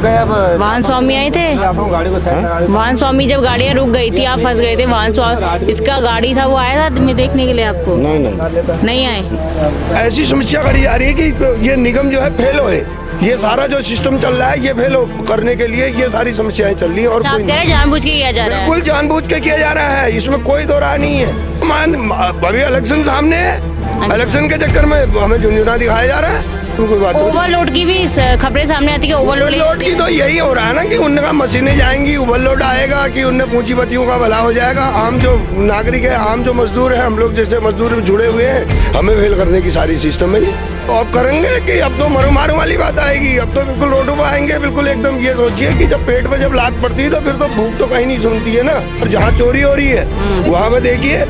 वाहन स्वामी आए थे। वाहन स्वामी जब गाड़ियाँ रुक गई थी, आप फंस गए थे, वाहन स्वामी इसका गाड़ी था वो आया था मैं देखने के लिए आपको? नहीं आए। ऐसी समस्या खड़ी आ रही है कि ये निगम जो है फेल है। ये सारा जो सिस्टम चल रहा है ये फेल करने के लिए ये सारी समस्याएं चल रही है। और कोई जानबूझ के किया जा रहा है? बिल्कुल जानबूझ के किया जा रहा है, इसमें कोई दो राय नहीं है। अभी इलेक्शन सामने है, इलेक्शन के चक्कर में हमें झुंझुना दिखाया जा रहा है। कोई बात ओवरलोड की भी खबरें सामने आती है। ओवरलोड की तो यही हो रहा है ना कि उनने कहा मशीनें जाएंगी, ओवरलोड आएगा, कि उनने पूंजीपतियों का भला हो जाएगा। आम जो नागरिक है, आम जो मजदूर है, हम लोग जैसे मजदूर जुड़े हुए हैं, हमें फेल करने की सारी सिस्टम है। तो अब करेंगे कि अब तो मरू मारू वाली बात आएगी। अब तो बिल्कुल रोडों पर आएंगे, बिल्कुल एकदम। ये सोचिए कि जब पेट में जब लात पड़ती है तो फिर तो भूख तो कहीं नहीं सुनती है ना। और जहाँ चोरी हो रही है वहाँ पे देखिए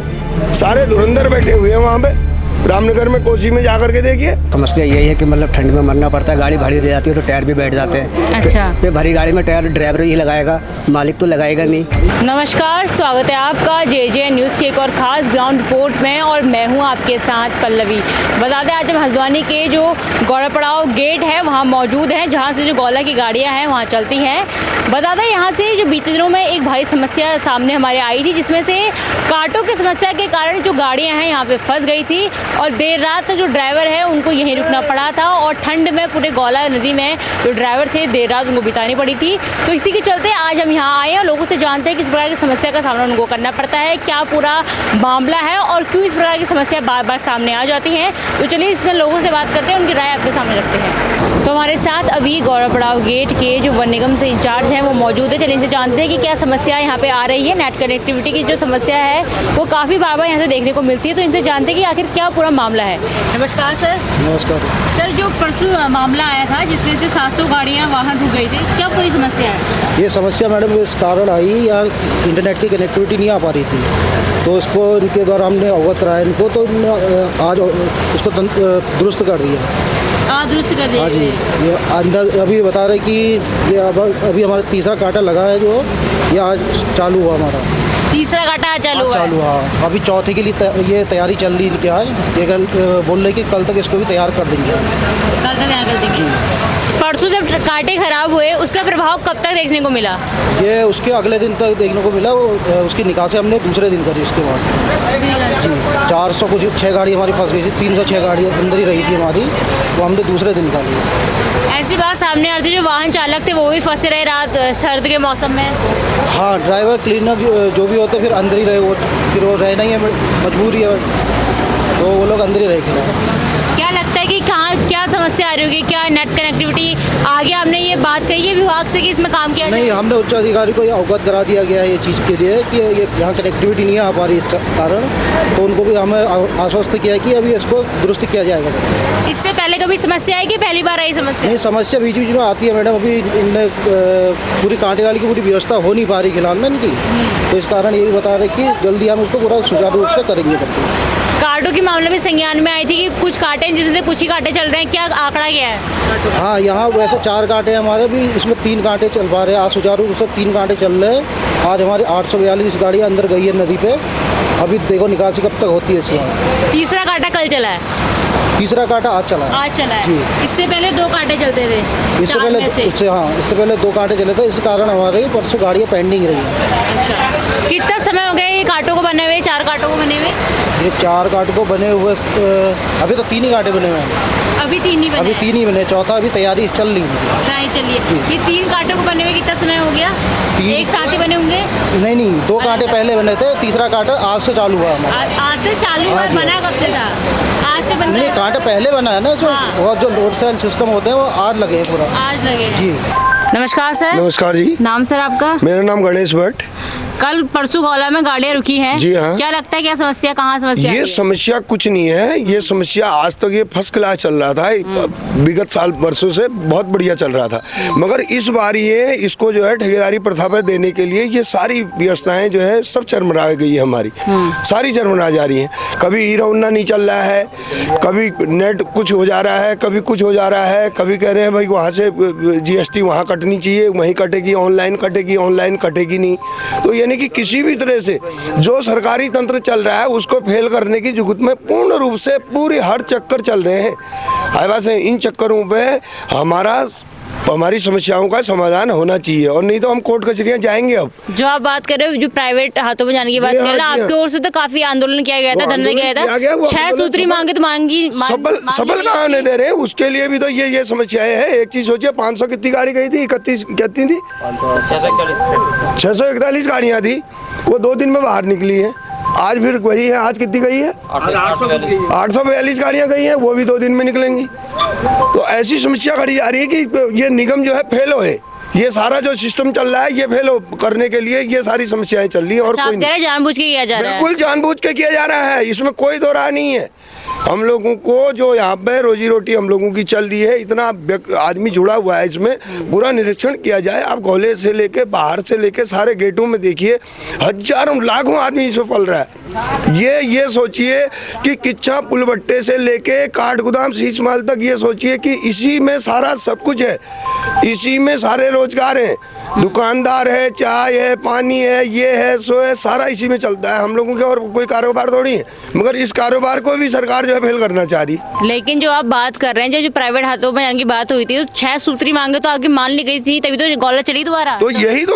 सारे धुरंधर बैठे हुए हैं। वहाँ पे रामनगर में, कोसी में जाकर के देखिए। समस्या यही है कि मतलब ठंड में मरना पड़ता है, गाड़ी भारी रह जाती है तो टायर भी बैठ जाते हैं। अच्छा, तो भारी गाड़ी में टायर ड्राइवर ही लगाएगा, मालिक तो लगाएगा नहीं। नमस्कार, स्वागत है आपका जे न्यूज़ के एक और खास ग्राउंड रिपोर्ट में, और मैं हूं आपके साथ पल्लवी। बता दें आज हम हल्द्वानी के जो गौड़ापड़ाव गेट है वहां मौजूद हैं, जहां से जो गौला की गाड़ियां हैं वहां चलती हैं। बता दें यहाँ से जो बीते दिनों में एक भारी समस्या सामने हमारे आई थी, जिसमें से कांटों की समस्या के कारण जो गाड़ियाँ हैं यहाँ पर फंस गई थी और देर रात जो ड्राइवर है उनको यहीं रुकना पड़ा था। और ठंड में पूरे गौला नदी में जो ड्राइवर थे देर रात उनको बितानी पड़ी थी। तो इसी के चलते आज हम यहाँ आए हैं, लोगों से जानते हैं किस प्रकार की समस्या का सामना उनको करना पड़ता है, क्या पूरा मामला है और क्यों इस प्रकार की समस्या बार बार सामने आ जाती हैं। तो चलिए इसमें लोगों से बात करते हैं, उनकी राय आपके सामने रखते हैं। तो हमारे साथ अभी गौड़ापड़ाव गेट के जो वन निगम से इंचार्ज हैं वो मौजूद है। चलिए इनसे जानते हैं कि क्या समस्या यहाँ पे आ रही है। नेट कनेक्टिविटी की जो समस्या है वो काफ़ी बार बार यहाँ से देखने को मिलती है, तो इनसे जानते हैं कि आखिर क्या पूरा मामला है। नमस्कार सर। नमस्कार सर, जो परसों मामला आया था जिसमें से 700 गाड़ियाँ वाहन रुक गई थी, क्या पूरी समस्या है? ये समस्या मैडम इस कारण आई, यहाँ इंटरनेट की कनेक्टिविटी नहीं आ पा रही थी, तो इसको इनके द्वारा हमने अवगत कराया इनको, तो आज इसको दुरुस्त कर दिया। दुरुस्त कर दिया? हाँ जी, ये अंदर अभी बता रहे कि ये अभी हमारा तीसरा कांटा लगा है, जो ये आज चालू हुआ हमारा। तीसरा कांटा चालू हुआ? अभी चौथे के लिए ये तैयारी चल रही है। आज ये बोल रहे कि कल तक इसको भी तैयार कर देंगे। कल तक तैयार कर देंगे। परसों जब कांटे खराब हुए उसका प्रभाव कब तक देखने को मिला? ये उसके अगले दिन तक देखने को मिला। उसकी निकासी हमने दूसरे दिन करी। उसके बाद 400 कुछ 6 गाड़ी हमारी फंस गई थी, 306 गाड़ी अंदर ही रही थी हमारी, वो हमने दूसरे दिन निकाली। ऐसी बात सामने आती है जो वाहन चालक थे वो भी फंसे रहे रात सर्द के मौसम में? हाँ, ड्राइवर क्लीनर जो भी होते फिर अंदर ही रहे, वो फिर वो रहना ही है, मजबूरी है, तो वो लोग अंदर ही रहे। क्या लगता है कि कहाँ क्या समस्या आ रही होगी? क्या नेट कनेक्टिविटी आगे आपने ये बात कही है विभाग से कि इसमें काम किया नहीं, हमने उच्च अधिकारी को अवगत करा दिया गया है ये चीज़ के लिए कि ये यहाँ कनेक्टिविटी नहीं आ पा रही इस कारण, तो उनको भी हमें आश्वस्त किया है कि अभी इसको दुरुस्त किया जाएगा। इससे पहले कभी समस्या है कि पहली बार आई समस्या? नहीं, समस्या बीच बीच में आती है मैडम। अभी इनने पूरी कांटे वाली की पूरी व्यवस्था हो नहीं पा रही फिलहाल ना इनकी, तो इस कारण यही बता रहे कि जल्दी हम उसको पूरा सुचारू रूप से करेंगे करके। कांटों के मामले में संज्ञान में आई थी कि कुछ कांटे हैं जिनमें से कुछ ही कांटे चल रहे हैं, क्या आंकड़ा क्या है? हाँ, यहाँ वैसे 4 कांटे हैं हमारे भी, इसमें 3 कांटे चल पा रहे हैं आज सुचारू रूप से। 3 कांटे चल रहे हैं। आज हमारी 842 गाड़ियाँ अंदर गई है नदी पे। अभी देखो निकासी कब तक होती है इसमें। तीसरा कांटा कल चला है? तीसरा कांटा आज चला है। आज चला है। इससे पहले 2 कांटे चलते थे? इससे पहले 2 कांटे चले थे। इस कारण हमारे परसों गाड़ियाँ पेंडिंग रही हैं। अच्छा, कितना समय हो गया ये कांटों को बने हुए, 4 कांटों को बने हुए? ये 4 कांटों को बने हुए अभी तो 3 ही कांटे बने हुए हैं। अभी 3 ही बने? अभी 3 ही बने, चौथा अभी तैयारी चल रही है। चलिए, ये 3 कांटों को बने हुए कितना समय हो गया? एक साथ ही बने होंगे? नहीं, 2 कांटे पहले बने थे, तीसरा कांटा आज से चालू हुआ हमारा। आज से चालू हुआ? बना कब से था? आज से बन? नहीं, कांटा पहले बना है ना, और जो लोड सेल सिस्टम होते हैं वो आज लगे पूरा। आज लगे जी। नमस्कार सर। नमस्कार जी। नाम सर आपका? मेरा नाम गणेश भट्ट। कल परसों गौला में गाड़ियाँ रुकी हैं। जी हाँ। क्या लगता है क्या समस्या, कहाँ समस्या? ये समस्या कुछ नहीं है। ये समस्या आज तक ये फर्स्ट क्लास चल रहा था, विगत साल वर्षों से बहुत बढ़िया चल रहा था, मगर इस बार ये इसको जो है ठेकेदारी प्रथा पर देने के लिए ये सारी व्यवस्थाएं जो है सब चरमरा गई है हमारी। सारी चरमरा जा रही हैं। कभी हीरा उन्ना नहीं चल रहा है, कभी नेट कुछ हो जा रहा है, कभी कुछ हो जा रहा है, कभी कह रहे हैं भाई वहाँ से GST वहाँ कटनी चाहिए, वहीं कटेगी, ऑनलाइन कटेगी नहीं। तो यानी कि किसी भी तरह से जो सरकारी तंत्र चल रहा है उसको फेल करने की जुगत में पूर्ण रूप से पूरे हर चक्कर चल रहे हैं। इन चक्करों पे हमारा हमारी समस्याओं का समाधान होना चाहिए, और नहीं तो हम कोर्ट कचहरियाँ जाएंगे। अब जो आप बात कर रहे हो, जो प्राइवेट हाथों में जाने की बात जी कर हाँ, रहे हैं, जी हाँ। आपकी ओर से तो काफी आंदोलन किया गया था, धरना किया गया था, 6 सूत्री मांगे तो मांगी सबल कहाँ नहीं दे रहे हैं, उसके लिए भी तो ये समस्याएं हैं। एक चीज सोचिए, 500 कितनी गाड़ी गई थी, 31 कितनी थी, 641 गाड़ियाँ थी, वो 2 दिन में बाहर निकली है। आज फिर वही है, आज कितनी गई है, 842 गाड़ियाँ गई हैं, वो भी 2 दिन में निकलेंगी। तो ऐसी समस्या खड़ी जा रही है कि ये निगम जो है फेल है। ये सारा जो सिस्टम चल रहा है, ये फेल करने के लिए ये सारी समस्याएं चल रही है। और कोई नहीं, जानबूझ के किया जा रहा है। बिल्कुल जानबूझ के किया जा रहा है, इसमें कोई दो राय नहीं है। हम लोगों को जो यहाँ पे रोजी रोटी हम लोगों की चल रही है, इतना आदमी जुड़ा हुआ है, इसमें पूरा निरीक्षण किया जाए। आप गोले से लेके बाहर से लेके सारे गेटों में देखिए, हजारों लाखों आदमी इसमें पल रहा है। ये सोचिए कि किच्छा पुलबट्टे से लेके काठ गोदाम शीश माल तक, ये सोचिए कि इसी में सारा सब कुछ है, इसी में सारे रोजगार हैं, दुकानदार है, चाय है, पानी है, ये है सो है, सारा इसी में चलता है हम लोगों के। और कोई कारोबार थोड़ी है, मगर इस कारोबार को भी सरकार जो है फेल करना चाह रही। लेकिन जो आप बात कर रहे हैं, जो प्राइवेट हाथों में जाने की बात हुई थी, तो 6 सूत्री मांगे तो आगे मान ली गई थी, तभी तो गौला चली दोबारा। तो यही तो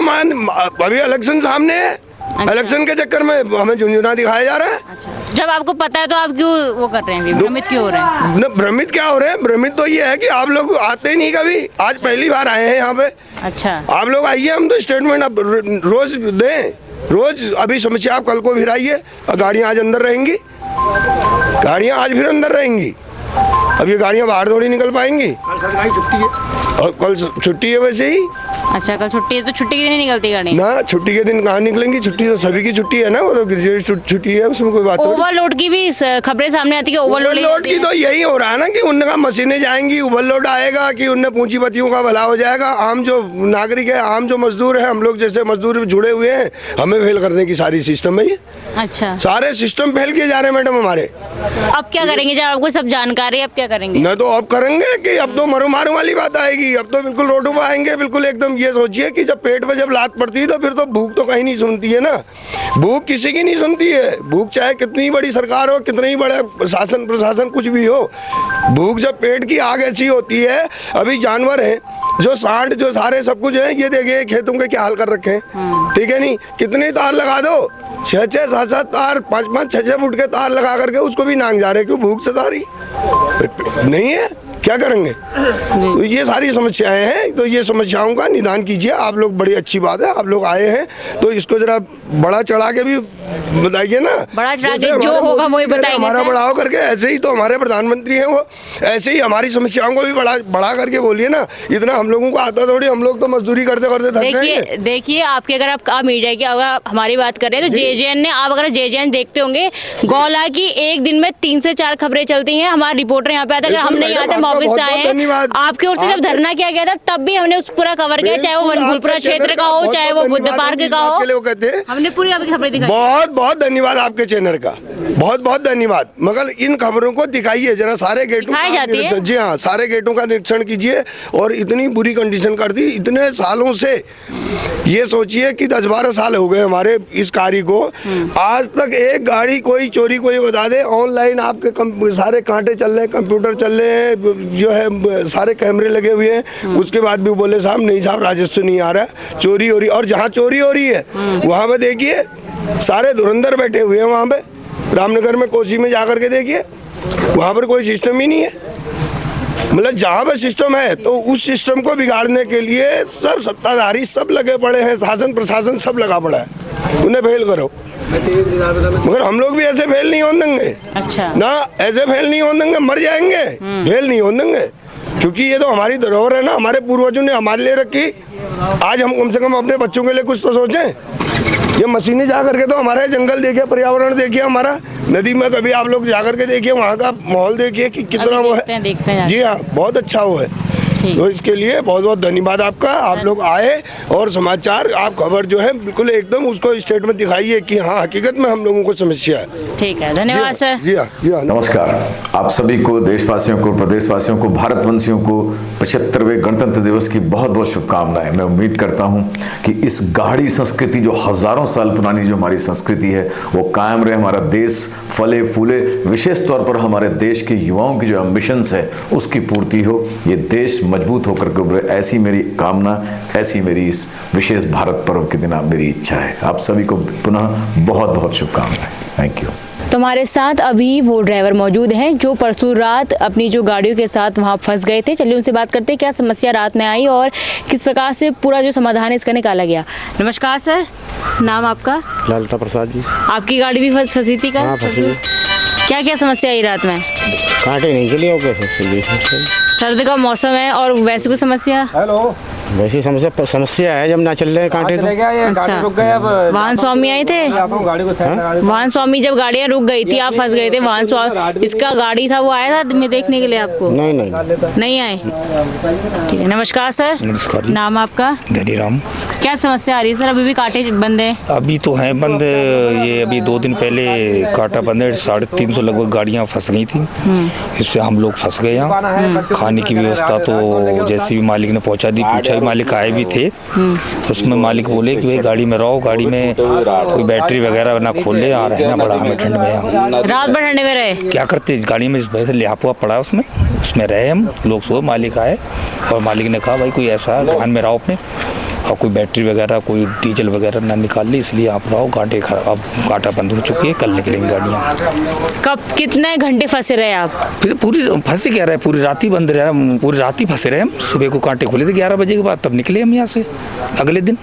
अभी इलेक्शन सामने है। अच्छा। इलेक्शन के चक्कर में हमें झुंझुना दिखाया जा रहा है। अच्छा, जब आपको पता है तो आप क्यों वो कर रहे हैं, भ्रमित क्यों हो रहे हैं? न भ्रमित क्या हो रहे हैं, भ्रमित तो ये है कि आप लोग आते ही नहीं कभी, आज पहली बार आए हैं यहाँ पे। अच्छा, आप लोग आइए, हम तो स्टेटमेंट अब रोज दें, रोज। अभी समस्या आप कल को फिर आइए, गाड़ियाँ आज अंदर रहेंगी, गाड़ियाँ आज फिर अंदर रहेंगी। अब ये गाड़ियाँ बाहर थोड़ी निकल पाएंगी, सरकारी छुट्टी है और कल छुट्टी है वैसे ही। अच्छा, कल छुट्टी है तो छुट्टी के दिन नहीं निकलती गाड़ी? ना, छुट्टी के दिन कहाँ निकलेंगी, छुट्टी तो सभी की छुट्टी है ना, वो तो ग्रेजुएट छुट्टी है, उसमें कोई बात नहीं। ओवरलोड की भी खबरें सामने आती है, ओवरलोड की तो यही हो रहा है ना कि उनने कहा मशीनें जाएंगी, ओवरलोड आएगा, कि उनने पूंजीपतियों का भला हो जाएगा। आम जो नागरिक है, आम जो मजदूर है, हम लोग जैसे मजदूर जुड़े हुए हैं, हमें फेल करने की सारी सिस्टम है ये। अच्छा, सारे सिस्टम फेल किए जा रहे हैं मैडम हमारे। अब क्या करेंगे जब आपको सब जानकारी है, अब क्या करेंगे? न तो अब करेंगे कि अब तो मरो मारो वाली बात आएगी, अब तो बिल्कुल रोडों पर आएंगे, बिल्कुल एकदम। ये सोचिए कि जब पेट में जब लात पड़ती है तो फिर तो भूख तो कहीं नहीं सुनती है ना, भूख किसी की नहीं सुनती है। भूख चाहे कितनी बड़ी सरकार हो, कितने ही बड़े शासन प्रशासन कुछ भी हो, भूख जब पेट की आग ऐसी होती है। अभी जानवर हैं जो सांड जो सारे सब कुछ है, ये देखिए खेतों के क्या हाल कर रखे हैं, ठीक है नहीं, कितने तार लगा दो, 6-6, 7-7 तार, 5-5, 6-6 फुट के तार लगा करके उसको भी नांग जा रहे हैं, क्यों, भूख से तारी नहीं है, क्या करेंगे? तो ये सारी समस्याएं हैं, तो ये समस्याओं का निदान कीजिए आप लोग। बड़ी अच्छी बात है आप लोग आए हैं, तो इसको जरा बड़ा चढ़ा के भी बताइए ना, बड़ा चढ़ा के जो होगा वही बताएंगे। हमारा बढ़ाओ करके, ऐसे ही तो हमारे प्रधानमंत्री हैं वो, ऐसे ही हमारी समस्याओं को भी बढ़ा करके बोलिए ना। इतना हम लोगों को आता थोड़ी, हम लोग तो मजदूरी करते करते थक गए। देखिए आपके, अगर आप मीडिया की अगर हमारी बात कर रहे हैं तो जेजेएन ने, आप अगर जेजेएन देखते होंगे, गौला की एक दिन में 3 से 4 खबरें चलती हैं। हमारे रिपोर्टर यहाँ पे आते, अगर हम नहीं आते, हम ऑफिस से आए हैं, आपकी ओर से जब धरना किया गया था तब भी हमने उस पूरा कवर किया, चाहे वो वनभूलपुरा क्षेत्र का हो, चाहे वो बुद्ध पार्क का हो, हमने पूरी आपकी खबरें दिखाई। बहुत बहुत धन्यवाद आपके चैनल का, बहुत बहुत धन्यवाद। मगर इन खबरों को दिखाइए जरा, सारे गेटों का, जी हाँ, सारे गेटों का निरीक्षण कीजिए। और इतनी बुरी कंडीशन कर दी इतने सालों से, ये सोचिए कि 10-12 साल हो गए हमारे इस कार्य को, आज तक एक गाड़ी कोई चोरी कोई बता दे। ऑनलाइन आपके सारे कांटे चल रहे हैं, कंप्यूटर चल रहे हैं, जो है सारे कैमरे लगे हुए हैं, उसके बाद भी बोले साहब नहीं साहब, राजस्व नहीं आ रहा, चोरी हो रही। और जहाँ चोरी हो रही है वहाँ पे देखिए सारे धुरंधर बैठे हुए हैं, वहाँ पे रामनगर में, कोसी में जाकर के देखिए, वहाँ पर कोई सिस्टम ही नहीं है। मतलब जहाँ पर सिस्टम है तो उस सिस्टम को बिगाड़ने के लिए सब सत्ताधारी सब लगे पड़े हैं, शासन प्रशासन सब लगा पड़ा है, उन्हें फेल करो। मगर हम लोग भी ऐसे फेल नहीं होने देंगे। अच्छा, ना ऐसे फेल नहीं होने देंगे, मर जाएंगे, फेल नहीं होने देंगे, क्योंकि ये तो हमारी धरोहर है ना, हमारे पूर्वजों ने हमारे लिए रखी। आज हम कम से कम अपने बच्चों के लिए कुछ तो सोचें। ये मशीनें जा करके तो हमारे जंगल देखिए, पर्यावरण देखिए, हमारा नदी में कभी आप लोग जा करके देखिए, वहाँ का माहौल देखिए कि कितना वो है। देखते हैं। जी हाँ, बहुत अच्छा वो है। तो इसके लिए बहुत बहुत धन्यवाद आपका, आप लोग आए और समाचार आप खबर जो है बिल्कुल एकदम उसको स्टेटमेंट दिखाइए कि हाँ हकीकत में हम लोगों को समस्या है। ठीक है, धन्यवाद सर। जी हाँ, जी हाँ। नमस्कार आप सभी को, देशवासियों को, प्रदेशवासियों को, भारतवंशियों को 75वें गणतंत्र दिवस की बहुत बहुत शुभकामनाएं। मैं उम्मीद करता हूं कि इस गाढ़ी संस्कृति, जो हजारों साल पुरानी जो हमारी संस्कृति है, वो कायम रहे, हमारा देश फले फूले, विशेष तौर पर हमारे देश के युवाओं की जो एम्बिशंस है उसकी पूर्ति हो, ये देश मजबूत होकर के उभरे, ऐसी मेरी कामना, ऐसी मेरी इस विशेष भारत पर्व के दिन मेरी इच्छा है। आप सभी को पुनः बहुत बहुत शुभकामनाएं। Thank you. तो हमारे साथ अभी वो ड्राइवर मौजूद हैं जो परसों रात अपनी जो गाड़ियों के साथ वहाँ फंस गए थे। चलिए उनसे बात करते हैं क्या समस्या रात में आई और किस प्रकार से पूरा जो समाधान है इसका निकाला गया। नमस्कार सर, नाम आपका? ललिता प्रसाद जी। आपकी गाड़ी भी फंसी थी कल? हाँ, फंसी। क्या क्या समस्या आई रात में? कांटे नहीं चली हो कैसे? सर्दी का मौसम है और वैसे कोई समस्या? वैसी समस्या है जब ना चल रहे कांटे तो। अच्छा, वाहन स्वामी आए थे? वाहन स्वामी जब गाड़ियाँ रुक गई थी, आप फंस गए थे, वाहन स्वामी इसका गाड़ी था वो आया था आदमी देखने के लिए आपको? नहीं आए। ठीक है, नमस्कार सर। नमस्कार। नाम आपका? धनीराम। क्या समस्या आ रही है सर? अभी भी कांटे बंद है? अभी तो हैं बंद, ये अभी 2 दिन पहले कांटा बंद है, 350 लगभग गाड़ियां फंस गई थी, इससे हम लोग फंस गए यहाँ। खाने की व्यवस्था तो जैसे भी मालिक ने पहुंचा दी, पूछा भी, मालिक आए भी थे, उसमें मालिक बोले कि भाई गाड़ी में रहो, गाड़ी में कोई बैटरी वगैरह ना खोले, यहाँ रहना पड़ा हमें ठंड में। यहाँ रात भर ठंडे में रहे? क्या करते, गाड़ी में वैसे लिहाफा पड़ा उसमें रहे हम लोग। सो मालिक आए और मालिक ने कहा भाई कोई ऐसा ध्यान में रहो अपने, और कोई बैटरी वगैरह कोई डीजल वगैरह ना निकाल ली, इसलिए आप रहो। कांटे अब कांटा बंद हो चुकी है, कल निकलेंगी गाड़ियाँ। कब कितने घंटे फंसे रहे आप? फिर पूरी फंसे कह रहे, पूरी रात ही बंद रहे, पूरी रात ही फंसे रहे हम। सुबह को कांटे खुले थे 11 बजे के बाद, तब निकले हम यहाँ से अगले दिन।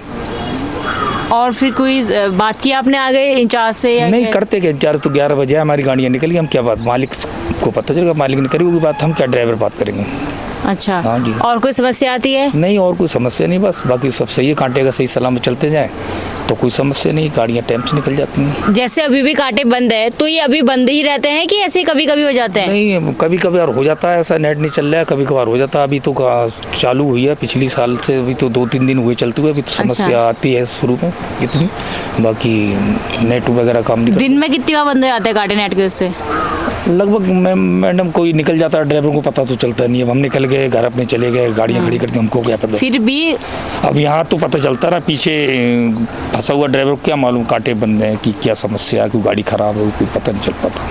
और फिर कोई बात की आपने आगे इंचार्ज से? या नहीं करते क्या, इंचार्ज तो 11 बजे हमारी गाड़ियाँ निकल गई, हम क्या बात, मालिक को पता चलेगा, मालिक ने करी होगी बात, हम क्या ड्राइवर बात करेंगे। अच्छा, हाँ जी। और कोई समस्या आती है? नहीं, और कोई समस्या नहीं, बस बाकी सब सही है। कांटे का सही सलामत चलते जाए तो कोई समस्या नहीं, गाड़ियाँ टाइम से निकल जाती हैं। जैसे अभी भी कांटे बंद है तो ये अभी बंद ही रहते हैं कि ऐसे कभी कभी हो जाते हैं? नहीं, कभी कभार हो जाता है ऐसा, नेट नहीं चल रहा है, कभी कभार हो जाता है। अभी तो चालू हुई है पिछली साल से, अभी तो 2-3 दिन हुए चलते हुए, अभी तो समस्या आती है शुरू में इतनी, बाकी नेट वगैरह काम नहीं। दिन में कितनी बार बंद हो जाते हैं कांटे नेट के उससे? लगभग मैडम कोई निकल जाता है, ड्राइवर को पता तो चलता नहीं है। अब हम निकल गए, घर अपने चले गए, गाड़ियाँ खड़ी करती, हमको क्या पता। फिर भी अब यहाँ तो पता चलता ना, पीछे फंसा हुआ ड्राइवर को क्या मालूम कांटे बंद हैं कि क्या समस्या है, कोई गाड़ी खराब है, कोई पता नहीं चल पाता।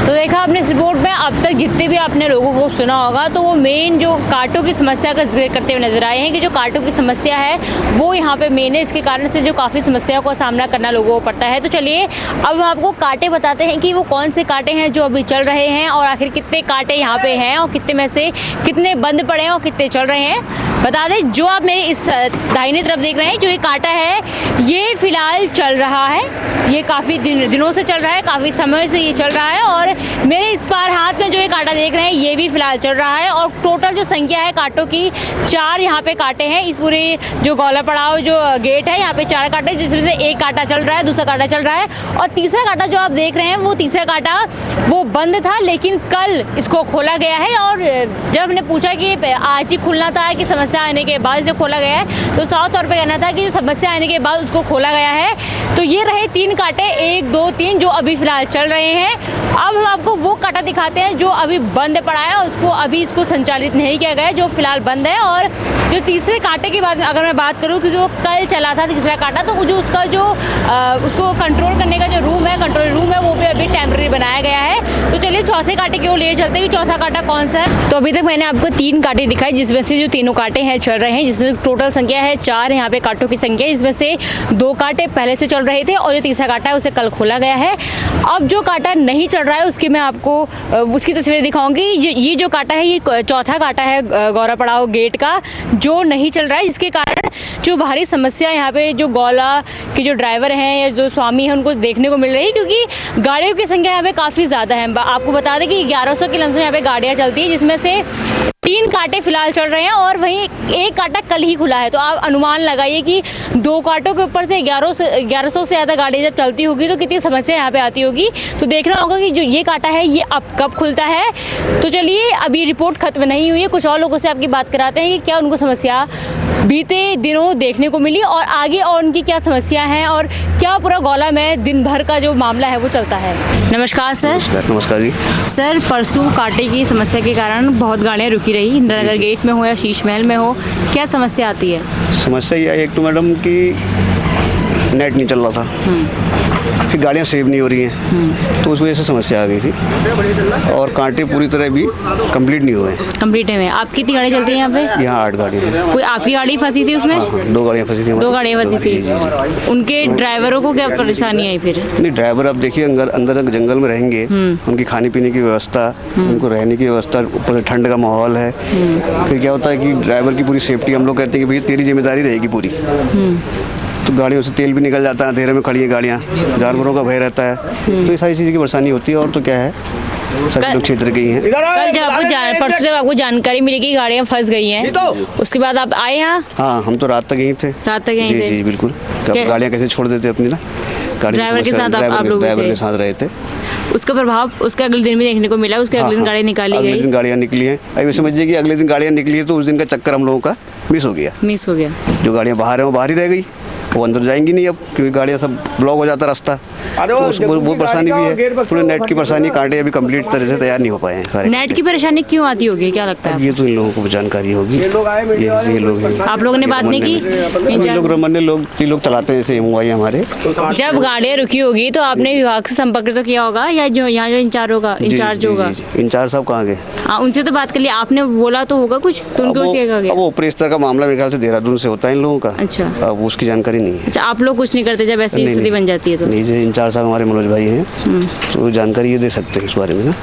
तो देखा आपने इस रिपोर्ट में अब तक जितने भी आपने लोगों को सुना होगा तो वो मेन जो कांटों की समस्या का जिक्र करते हुए नजर आए हैं कि जो कांटों की समस्या है वो यहाँ पे मेन है, इसके कारण से जो काफ़ी समस्याओं का सामना करना लोगों को पड़ता है। तो चलिए अब हम आपको कांटे बताते हैं कि वो कौन से कांटे हैं जो अभी चल रहे हैं और आखिर कितने कांटे यहाँ पे हैं और कितने में से कितने बंद पड़े हैं और कितने चल रहे हैं। बता दें, जो आप मेरे इस दाहिनी तरफ देख रहे हैं, जो ये कांटा है ये फिलहाल चल रहा है, ये काफ़ी दिनों से चल रहा है, काफ़ी समय से ये चल रहा है। और मेरे इस पार हाथ में जो ये कांटा देख रहे हैं ये भी फिलहाल चल रहा है। और टोटल जो संख्या है कांटों की, 4 यहाँ पे कांटे हैं। इस पूरे जो गौला पड़ाव जो गेट है यहाँ पे 4 कांटे, जिसमें से एक कांटा चल रहा है, दूसरा कांटा चल रहा है और तीसरा कांटा जो आप देख रहे हैं वो तीसरा कांटा वो बंद था, लेकिन कल इसको खोला गया है। और जब हमने पूछा कि आज ही खुलना था कि समस्या आने के बाद जो खोला गया है, तो साफ तौर पर कहना था कि समस्या आने के बाद उसको खोला गया है। तो ये रहे 3 कांटे, 1, 2, 3 जो अभी फिलहाल चल रहे हैं। अब हम आपको वो कांटा दिखाते हैं जो अभी बंद पड़ा है और उसको अभी इसको संचालित नहीं किया गया है, जो फिलहाल बंद है। और जो तीसरे कांटे की बात अगर मैं बात करूं, क्योंकि वो कल चला था तीसरा कांटा, तो जो उसका जो उसको कंट्रोल करने का जो रूम है, कंट्रोल रूम है, वो भी अभी टेम्पररी बनाया गया है। तो चलिए चौथे कांटे की ओर ले चलते हैं कि चौथा कांटा कौन सा है। तो अभी तक मैंने आपको 3 कांटे दिखाए, जिसमें से जो तीनों कांटे हैं चल रहे हैं, जिसमें टोटल संख्या है 4 यहाँ पे कांटों की संख्या, इसमें से 2 कांटे पहले से चल रहे थे और जो तीसरा कांटा है उसे कल खोला गया है। अब जो कांटा नहीं चल रहा है उसकी मैं आपको उसकी तस्वीरें दिखाऊंगी। ये जो कांटा है ये चौथा कांटा है गौरा पड़ाव गेट का, जो नहीं चल रहा है, जिसके कारण जो भारी समस्या यहाँ पे जो गौला के जो ड्राइवर हैं या जो स्वामी हैं उनको देखने को मिल रही है, क्योंकि गाड़ियों की संख्या यहाँ पे काफ़ी ज़्यादा है। आपको बता दें कि 1100 की लमसम यहाँ पे गाड़ियाँ चलती हैं, जिसमें से 3 कांटे फिलहाल चल रहे हैं और वहीं 1 कांटा कल ही खुला है। तो आप अनुमान लगाइए कि 2 कांटों के ऊपर से 1100 से ज़्यादा गाड़ी जब चलती होगी तो कितनी समस्या यहाँ पे आती होगी। तो देखना होगा कि जो ये कांटा है ये अब कब खुलता है। तो चलिए, अभी रिपोर्ट खत्म नहीं हुई है, कुछ और लोगों से आपकी बात कराते हैं कि क्या उनको समस्या बीते दिनों देखने को मिली और आगे और उनकी क्या समस्या है और क्या पूरा गौला में दिन भर का जो मामला है वो चलता है। नमस्कार सर। नमस्कार जी। सर, परसों कांटे की समस्या के कारण बहुत गाड़ियाँ रुकी रही, इंदिरा नगर गेट में हो या शीश महल में हो, क्या समस्या आती है? समस्या यह है एक तो मैडम कि नेट नहीं चल रहा था, फिर गाड़ियाँ सेव नहीं हो रही हैं, तो उस वजह से समस्या आ गई थी। और कांटे पूरी तरह भी कंप्लीट नहीं हुए हैं। कंप्लीट है। आप कितनी गाड़ी चलती है यहाँ पे? यहाँ 8 गाड़ियाँ हैं। कोई आपकी गाड़ी फंसी थी उसमें? 2 गाड़ियाँ फंसी थी हमारी। 2 गाड़ियाँ फंसी जी, जी, थी। उनके ड्राइवरों को क्या परेशानी आई फिर? नहीं, ड्राइवर अब देखिए अंदर जंगल में रहेंगे, उनकी खाने पीने की व्यवस्था, उनको रहने की व्यवस्था, ऊपर से ठंड का माहौल है, फिर क्या होता है कि ड्राइवर की पूरी सेफ्टी हम लोग कहते हैं कि भैया तेरी जिम्मेदारी रहेगी पूरी। तो गाड़ियों से तेल भी निकल जाता है, अंधेरे में खड़ी है गाड़ियाँ, जानवरों का भय रहता है, तो ये सारी चीज़ की परेशानी होती है। और तो क्या है, सभी लोग क्षेत्र के ही हैं। कल जब परसों जब आपको जानकारी मिली कि गाड़ियाँ फंस गई हैं, उसके बाद आप आए यहाँ? हाँ, हम तो रात तक यहीं थे। रात तक यहीं थे? जी, बिल्कुल। गाड़ियाँ कैसे छोड़ देते अपनी ना, ड्राइवर के साथ आप लोग ड्राइवर के साथ रहे थे। उसका प्रभाव उसके अगले दिन भी देखने को मिला। उसके अगले दिन गाड़ियाँ निकाली गई। अगले दिन गाड़ियाँ निकली हैं। अभी समझिए कि अगले दिन गाड़ियाँ निकली है तो उस दिन का चक्कर हम लोगों का मिस हो गया। जो गाड़ियाँ बाहर हैं वो बाहर ही रह गई, वो अंदर जाएंगी नहीं अब, क्योंकि गाड़ियाँ सब ब्लॉक हो जाता रास्ता। तो उसको वो परेशानी भी है, थोड़ी नेट की परेशानी, कांटे अभी कंप्लीट तरह से तैयार नहीं हो पाए हैं सारे। नेट की परेशानी क्यों आती होगी, क्या लगता है? ये तो इन लोगों को जानकारी होगी। ये लोग हैं। आप लोगों ने बात नहीं की? तीन लोग चलाते हैं ऐसे एमओआई हमारे। जब गाड़ियाँ रुकी होगी तो आपने विभाग से संपर्क तो किया होगा, या जो यहाँ जो इंचार्ज होगा? इंचार्ज साहब कहाँ गए? उनसे तो बात कर लिया आपने, बोला तो होगा कुछ, तो उनको वो ऊपरी स्तर का मामला मेरे ख्याल से देहरादून से होता है इन लोगों का। अच्छा, अब उसकी जानकारी नहीं है। अच्छा, आप लोग कुछ नहीं करते जब ऐसी स्थिति बन जाती है तो? नहीं, इंचार्ज साहब हमारे मनोज भाई हैं, तो जानकारी ये दे सकते हैं इस बारे में ना।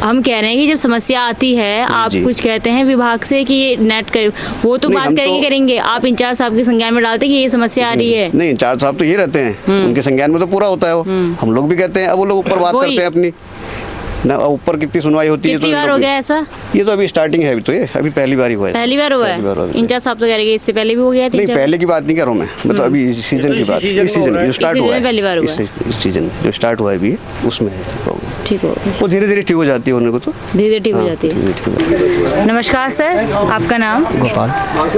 हम कह रहे हैं कि जब समस्या आती है, आप कुछ कहते हैं विभाग से कि ये नेट कर, वो तो बात करेंगे, आप इंचार्ज साहब के संज्ञान में डालते हैं कि ये समस्या आ रही है? नहीं, इंचार्ज साहब तो ये रहते हैं, उनके संज्ञान में तो पूरा होता है वो। हम लोग भी कहते हैं, अब वो लोग ऊपर बात करते हैं अपनी ना, ऊपर कितनी सुनवाई होती है। कितनी बार हो गया ऐसा? ये तो अभी स्टार्टिंग है, अभी पहली बार ही हुआ है। पहली बार हुआ है? इंचार्ज साहब तो कह रहे हैं इससे पहले भी हो गया था। नहीं, पहले की बात नहीं कर रहा हूँ मैं, तो अभी इस सीजन की बात, इस सीजन जो स्टार्ट हुआ है, पहली बार हुआ है। इस सीजन जो स्टार्ट हुआ है अभी, उसमें है प्रॉब्लम। ठीक हो, वो धीरे धीरे ठीक हो जाती है, उनको तो धीरे ठीक हो जाती है। नमस्कार सर, आपका नाम? गोपाल।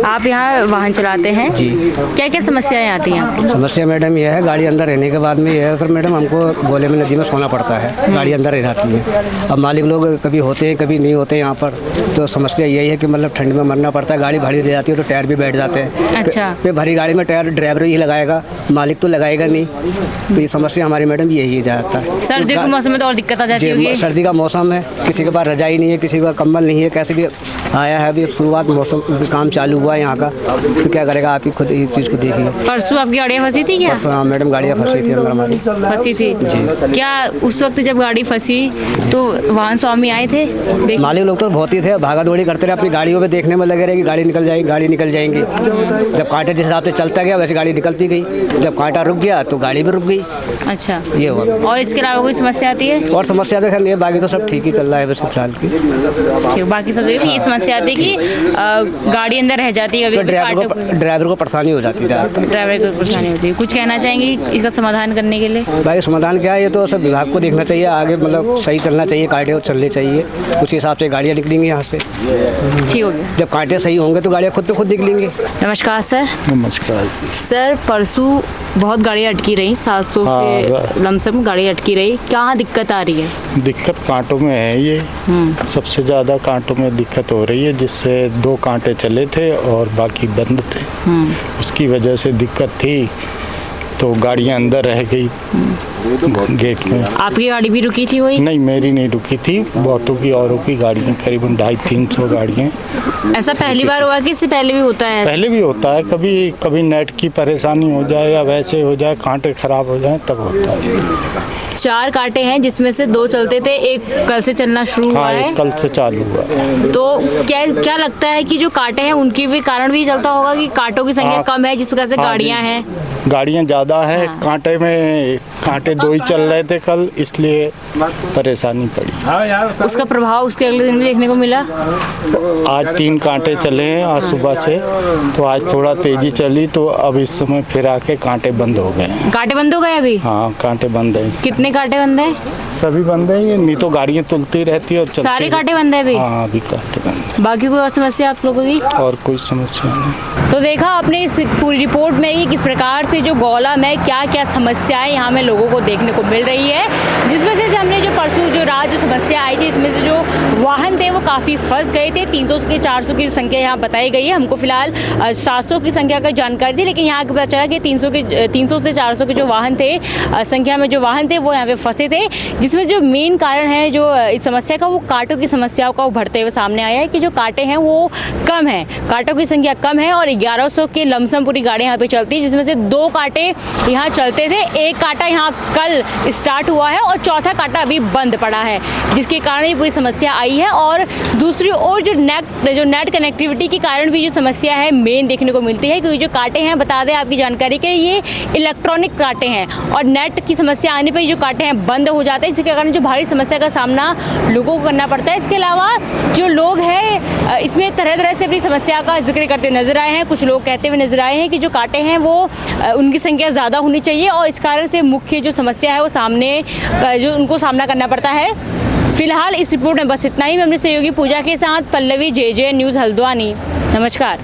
आप यहाँ वाहन चलाते हैं जी, क्या क्या समस्याएं आती हैं? समस्या मैडम ये है, गाड़ी अंदर रहने के बाद में ये है, फिर मैडम हमको गोले में नदी में सोना पड़ता है, गाड़ी अंदर रह जाती है। अब मालिक लोग कभी होते हैं कभी नहीं होते यहाँ पर, तो समस्या यही है कि मतलब ठंड में मरना पड़ता है, गाड़ी भारी रह जाती है तो टायर भी बैठ जाते हैं। अच्छा, फिर भरी गाड़ी में टायर ड्राइवर ही लगाएगा, मालिक तो लगाएगा नहीं, तो ये समस्या हमारी मैडम यही जाता है। सर्दियों के मौसम में तो और दिक्कत आ जाती है। सर्दी का मौसम है, किसी के पास रजाई नहीं है, किसी का कंबल नहीं है, कैसे भी आया है, अभी शुरुआत मौसम काम चालू हुआ है यहाँ का, तो क्या करेगा, आप ही खुद इस चीज़ को देखिए। परसों आपकी गाड़ियाँ फंसी थी क्या? हाँ मैडम, गाड़ियाँ फंसी थी अंदर हमारी। फंसी थी जी। क्या उस वक्त जब गाड़ी फंसी तो वाहन स्वामी आए थे? मालिक लोग तो बहुत ही थे, भागा दौड़ी करते रहे, अपनी गाड़ियों पे देखने में लगे रहे कि गाड़ी निकल जाएंगी। जब कांटे जिस हिसाब से चलता गया वैसे गाड़ी निकलती गई, जब कांटा रुक गया तो गाड़ी भी रुक गई। अच्छा, ये हुआ। और इसके अलावा कोई समस्या आती है? और समस्या तो खैर नहीं है, बाकी तो सब ठीक ही चल रहा है वैसे फिलहाल की। ठीक, बाकी सब ये समस्या आती है कि गाड़ी अंदर रह जाती है, ड्राइवर को परेशानी हो जाती है, ड्राइवर को परेशानी होती है। कुछ कहना चाहेंगे इसका समाधान करने के लिए? भाई समाधान क्या है, ये तो सब विभाग को देखना चाहिए, आगे मतलब सही चलना चाहिए, कांटे चलने चाहिए, उस हिसाब से गाड़ियाँ निकलेंगी यहाँ से। ठीक हो गया, जब कांटे सही होंगे तो गाड़ियाँ खुद निकलेंगी। नमस्कार सर। नमस्कार सर, परसों बहुत गाड़ियाँ अटकी रही, 700 के लमसम गाड़ी अटकी रही, कहाँ दिक्कत आ रही है? दिक्कत कांटों में है, ये सबसे ज़्यादा कांटों में दिक्कत हो रही है, जिससे 2 कांटे चले थे और बाकी बंद थे, उसकी वजह से दिक्कत थी, तो गाड़ियाँ अंदर रह गई गेट में। आपकी गाड़ी भी रुकी थी वही? नहीं, मेरी नहीं रुकी थी, बहुतों की औरों की गाड़ियाँ, करीबन 250-300 गाड़ियाँ। ऐसा पहली बार हुआ कि इससे पहले भी होता है? पहले भी होता है, कभी नेट की परेशानी हो जाए या वैसे हो जाए, कांटे खराब हो जाए तब होता है। 4 कांटे हैं जिसमें से 2 चलते थे, एक कल से चलना शुरू हुआ है। कल से चालू हुआ। तो क्या लगता है कि जो कांटे हैं उनकी भी कारण भी चलता होगा कि कांटों की संख्या कम है जिस वजह से गाड़ियां हैं? गाड़ियाँ ज़्यादा है, कांटे 2 ही चल रहे थे कल, इसलिए परेशानी पड़ी। उसका प्रभाव उसके अगले दिन भी देखने को मिला? आज 3 कांटे चले हैं आज सुबह से, तो आज थोड़ा तेजी चली, तो अब इस समय फिर आके कांटे बंद हो गए। कांटे बंद हो गए अभी? हाँ, कांटे बंद है। कितने कांटे बंद है? सभी बंद है, ये नहीं तो गाड़ियाँ तुलती रहती है और सारे कांटे बंद है अभी? हाँ, अभी कांटे बंद। बाकी कोई और समस्या आप लोगों की? और कोई समस्या नहीं। तो देखा आपने इस पूरी रिपोर्ट में कि किस प्रकार से जो गौला में क्या क्या समस्याएं यहाँ में लोगों को देखने को मिल रही है, जिस वजह से हमने जो परसों जो रात जो समस्या आई थी, इसमें से जो वाहन थे वो काफ़ी फंस गए थे। 300 से 400 की संख्या यहाँ बताई गई है। हमको फिलहाल 700 की संख्या का जानकारी थी, लेकिन यहाँ के पता चला कि 300 से 400 के जो वाहन थे, संख्या में जो वाहन थे वो यहाँ पे फंसे थे। जिसमें जो मेन कारण है जो इस समस्या का, वो कांटों की समस्याओं का उभरते हुए सामने आया है कि जो कांटे हैं वो कम हैं, कांटों की संख्या कम है और 1100 के लमसम पूरी गाड़ियाँ यहाँ पे चलती है, जिसमें से 2 कांटे यहाँ चलते थे। एक कांटा यहाँ कल स्टार्ट हुआ है और चौथा कांटा अभी बंद पड़ा है, जिसके कारण ये पूरी समस्या आई है। और दूसरी ओर जो नेट कनेक्टिविटी के कारण भी जो समस्या है मेन देखने को मिलती है, क्योंकि जो कांटे हैं, बता दें आपकी जानकारी के, ये इलेक्ट्रॉनिक कांटे हैं और नेट की समस्या आने पर जो कांटे हैं बंद हो जाते हैं, जिसके कारण जो भारी समस्या का सामना लोगों को करना पड़ता है। इसके अलावा जो लोग हैं इसमें तरह तरह से अपनी समस्या का जिक्र करते नजर आए हैं। कुछ लोग कहते हुए नजर आए हैं कि जो कांटे हैं वो उनकी संख्या ज़्यादा होनी चाहिए और इस कारण से मुख्य जो समस्या है वो सामने जो उनको सामना करना पड़ता है। फिलहाल इस रिपोर्ट में बस इतना ही। मैं अपने सहयोगी पूजा के साथ पल्लवी, JJ न्यूज़ हल्द्वानी। नमस्कार।